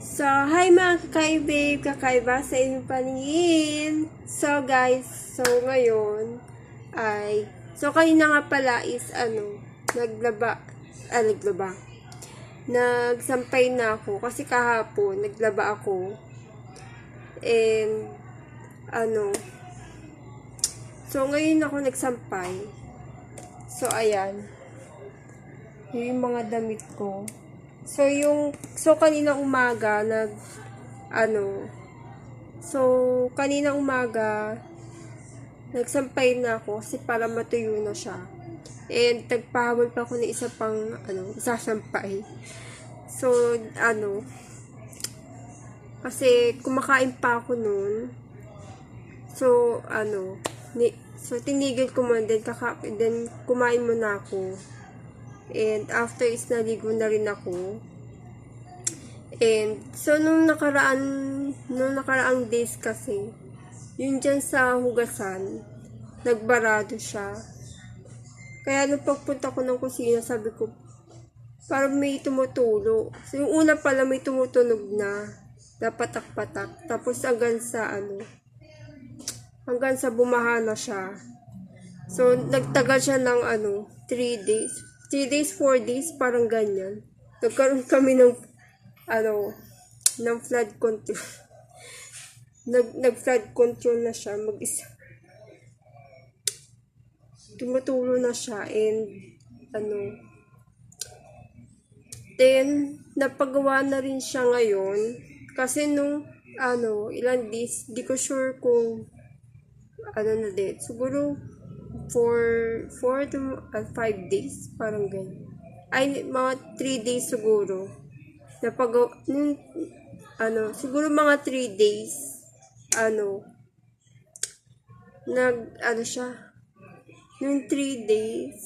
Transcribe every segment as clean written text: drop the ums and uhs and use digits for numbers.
So, hi mga kakaibabe, kakaiba sa inyong paningin. So, guys, ngayon kanina nga pala is, nagsampay na ako, kasi kahapon, naglaba ako, and, ngayon ako nagsampay. So, ayan, yung mga damit ko. Kanina umaga, kanina umaga, nagsampay na ako kasi para matuyo na siya. And, nagpahabol pa ako ng isa pang, isasampay. Kasi kumakain pa ako noon. Tinigil ko muna, then kumain muna ako. And after is naligo na rin ako. And nung nakaraang days kasi, yun dyan sa hugasan, nagbarado siya. Kaya nung pagpunta ko ng kusina, sabi ko, parang may tumutulo. So yung una pala may tumutunog na patak-patak. Tapos hanggang sa bumaha na siya. So nagtagal siya ng 3 days. 3 days, 4 days, parang ganyan. Nagkaroon kami ng flood control. Nag-flood control na siya mag-isa. Tumutulo na siya and then napagawa na rin siya ngayon kasi nung ilang days, di ko sure kung siguro 4 to 5 days, parang ganyan. Ay, mga 3 days siguro. Siguro mga 3 days, siya. Yung 3 days,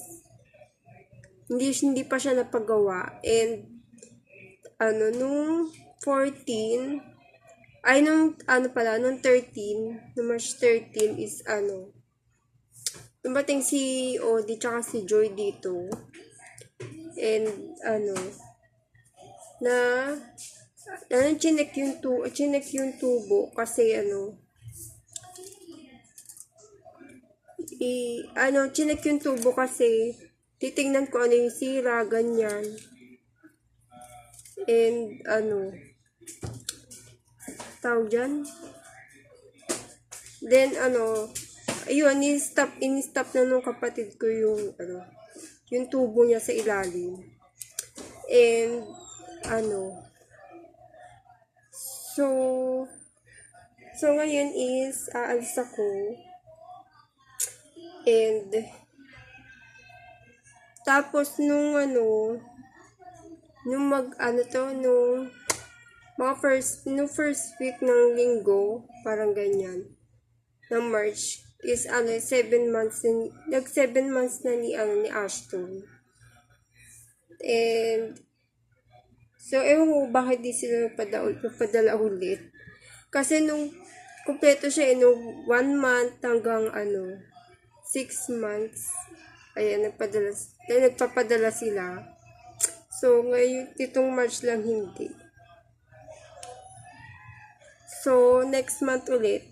hindi pa siya napagawa. And, nung 14, nung 13, nung March 13 is, dumating si Odi tsaka si Joy dito. And, chinek yung tubo kasi chinek yung tubo kasi titingnan ko ano yung sira, ganyan. And, tawag dyan. Then, ayun, in-stop na nung kapatid ko yung tubo niya sa ilalim. And, ngayon is, aalis ako. And, tapos, nung first week ng linggo, parang ganyan, ng March, is 7 months na ni Ashton. And ewan ko bakit di sila nagpadala ulit. Kasi nung kumpleto siya nung 1 month hanggang 6 months, ayan, nagpapadala sila. So ngayon itong March lang hindi. So next month ulit